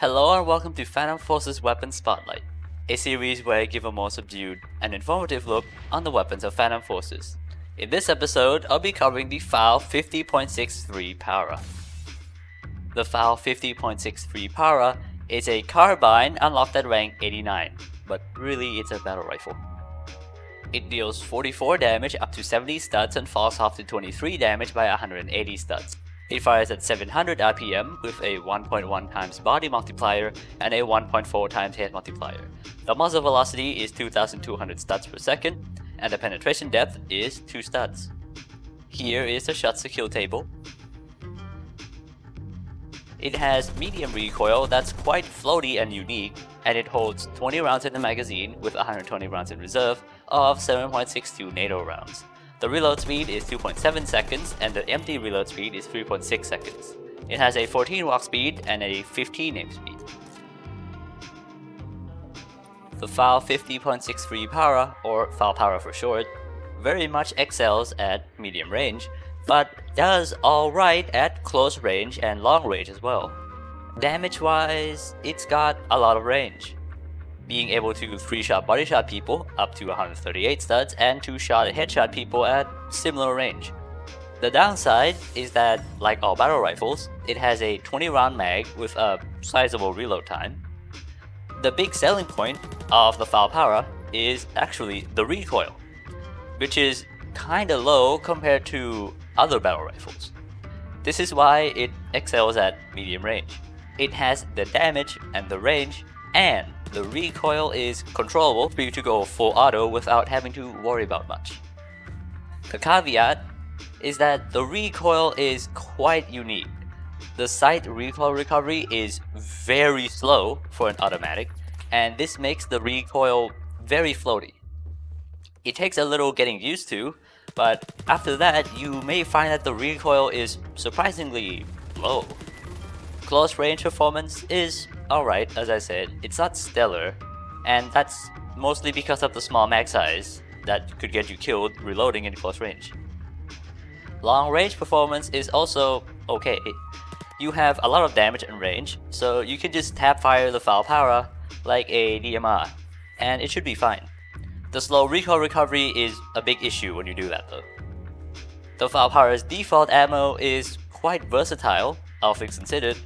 Hello and welcome to Phantom Forces Weapons Spotlight, a series where I give a more subdued and informative look on the weapons of Phantom Forces. In this episode, I'll be covering the FAL 50.63 Para. The FAL 50.63 Para is a carbine unlocked at rank 89, but really it's a battle rifle. It deals 44 damage up to 70 studs and falls off to 23 damage by 180 studs. It fires at 700 RPM with a 1.1 times body multiplier and a 1.4 times head multiplier. The muzzle velocity is 2200 studs per second, and the penetration depth is 2 studs. Here is the shots to kill table. It has medium recoil that's quite floaty and unique, and it holds 20 rounds in the magazine with 120 rounds in reserve of 7.62 NATO rounds. The reload speed is 2.7 seconds and the empty reload speed is 3.6 seconds. It has a 14 walk speed and a 15 aim speed. The FAL 50.63 Para, or FAL Para for short, very much excels at medium range, but does alright at close range and long range as well. Damage wise, it's got a lot of range, being able to 3-shot body shot people up to 138 studs and 2-shot headshot people at similar range. The downside is that, like all battle rifles, it has a 20 round mag with a sizable reload time. The big selling point of the FAL Para is actually the recoil, which is kinda low compared to other battle rifles. This is why it excels at medium range. It has the damage and the range, and the recoil is controllable for you to go full auto without having to worry about much. The caveat is that the recoil is quite unique. The sight recoil recovery is very slow for an automatic, and this makes the recoil very floaty. It takes a little getting used to, but after that you may find that the recoil is surprisingly low. Close range performance is alright, as I said. It's not stellar, and that's mostly because of the small mag size that could get you killed reloading in close range. Long range performance is also okay. You have a lot of damage and range, so you can just tap fire the FAL Para like a DMR, and it should be fine. The slow recoil recovery is a big issue when you do that though. The FAL Para's default ammo is quite versatile, all things considered,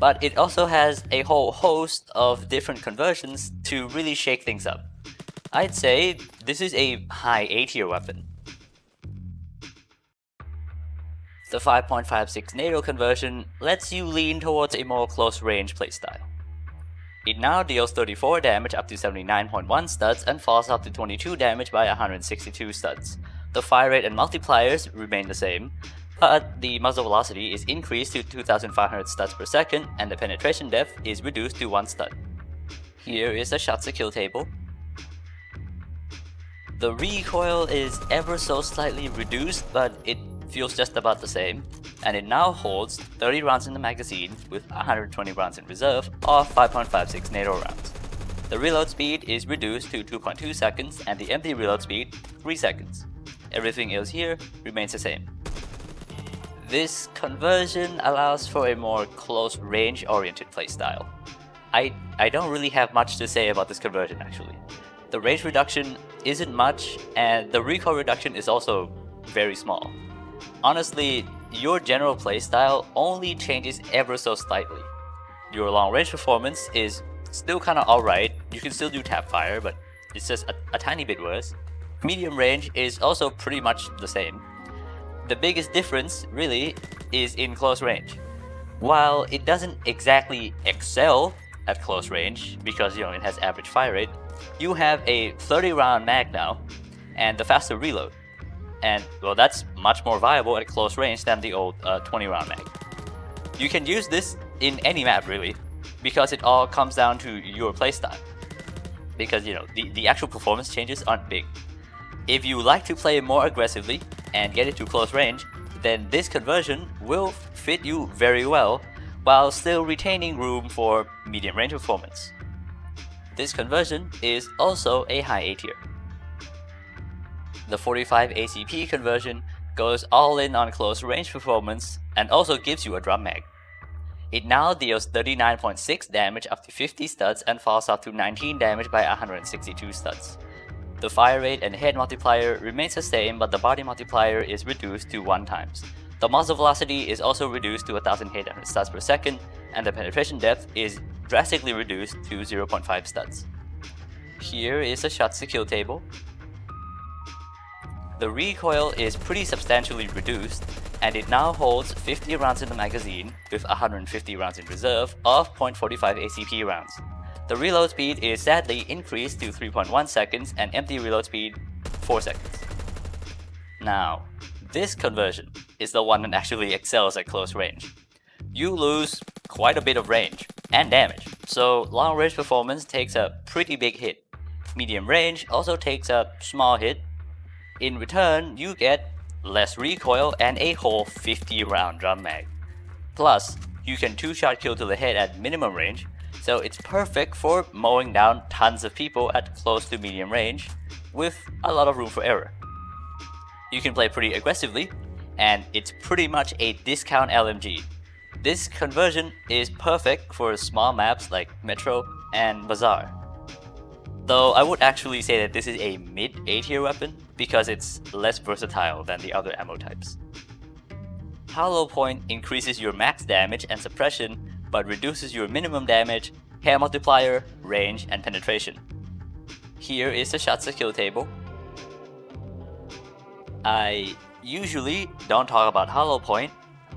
but it also has a whole host of different conversions to really shake things up. I'd say this is a high A tier weapon. The 5.56 NATO conversion lets you lean towards a more close range playstyle. It now deals 34 damage up to 79.1 studs and falls up to 22 damage by 162 studs. The fire rate and multipliers remain the same, but the muzzle velocity is increased to 2500 studs per second and the penetration depth is reduced to 1 stud. Here is the shots to kill table. The recoil is ever so slightly reduced, but it feels just about the same, and it now holds 30 rounds in the magazine with 120 rounds in reserve of 5.56 NATO rounds. The reload speed is reduced to 2.2 seconds and the empty reload speed 3 seconds. Everything else here remains the same. This conversion allows for a more close range oriented playstyle. I don't really have much to say about this conversion actually. The range reduction isn't much and the recoil reduction is also very small. Honestly, your general playstyle only changes ever so slightly. Your long range performance is still kinda alright, you can still do tap fire, but it's just a tiny bit worse. Medium range is also pretty much the same. The biggest difference, really, is in close range. While it doesn't exactly excel at close range, because it has average fire rate, you have a 30 round mag now, and the faster reload. And, well, that's much more viable at close range than the old 20 round mag. You can use this in any map, really, because it all comes down to your playstyle. Because, the actual performance changes aren't big. If you like to play more aggressively and get into close range, then this conversion will fit you very well while still retaining room for medium range performance. This conversion is also a high A tier. The 45 ACP conversion goes all in on close range performance and also gives you a drum mag. It now deals 39.6 damage up to 50 studs and falls off to 19 damage by 162 studs. The fire rate and hit multiplier remains the same, but the body multiplier is reduced to 1 times. The muzzle velocity is also reduced to 1800 studs per second, and the penetration depth is drastically reduced to 0.5 studs. Here is a shots to kill table. The recoil is pretty substantially reduced, and it now holds 50 rounds in the magazine with 150 rounds in reserve of .45 ACP rounds. The reload speed is sadly increased to 3.1 seconds and empty reload speed 4 seconds. Now, this conversion is the one that actually excels at close range. You lose quite a bit of range and damage, so long range performance takes a pretty big hit. Medium range also takes a small hit. In return, you get less recoil and a whole 50 round drum mag. Plus, you can 2-shot kill to the head at minimum range, so it's perfect for mowing down tons of people at close to medium range with a lot of room for error. You can play pretty aggressively, and it's pretty much a discount LMG. This conversion is perfect for small maps like Metro and Bazaar. Though I would actually say that this is a mid A tier weapon because it's less versatile than the other ammo types. Hollow Point increases your max damage and suppression, but reduces your minimum damage, hair multiplier, range, and penetration. Here is the shots to kill table. I usually don't talk about Hollow Point,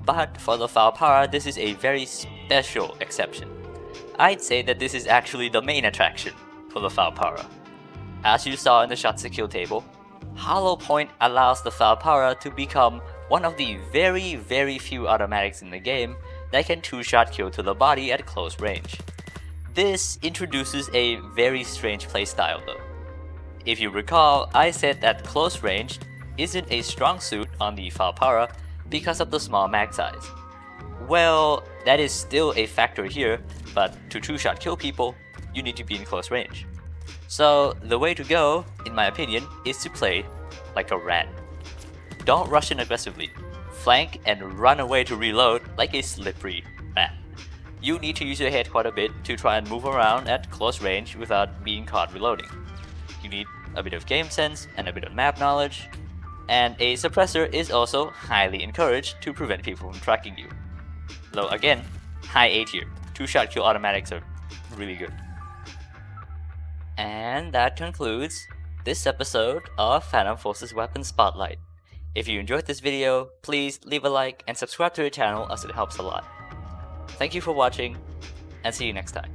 but for the FAL Para, this is a very special exception. I'd say that this is actually the main attraction for the FAL Para. As you saw in the shots to kill table, Hollow Point allows the FAL Para to become one of the very few automatics in the game that can 2-shot kill to the body at close range. This introduces a very strange playstyle though. If you recall, I said that close range isn't a strong suit on the FAL Para because of the small mag size. Well, that is still a factor here, but to 2-shot kill people, you need to be in close range. So the way to go, in my opinion, is to play like a rat. Don't rush in aggressively. Flank and run away to reload like a slippery rat. You need to use your head quite a bit to try and move around at close range without being caught reloading. You need a bit of game sense and a bit of map knowledge, and a suppressor is also highly encouraged to prevent people from tracking you. Though again, high A tier, 2-shot kill automatics are really good. And that concludes this episode of Phantom Forces Weapon Spotlight. If you enjoyed this video, please leave a like and subscribe to the channel as it helps a lot. Thank you for watching, and see you next time.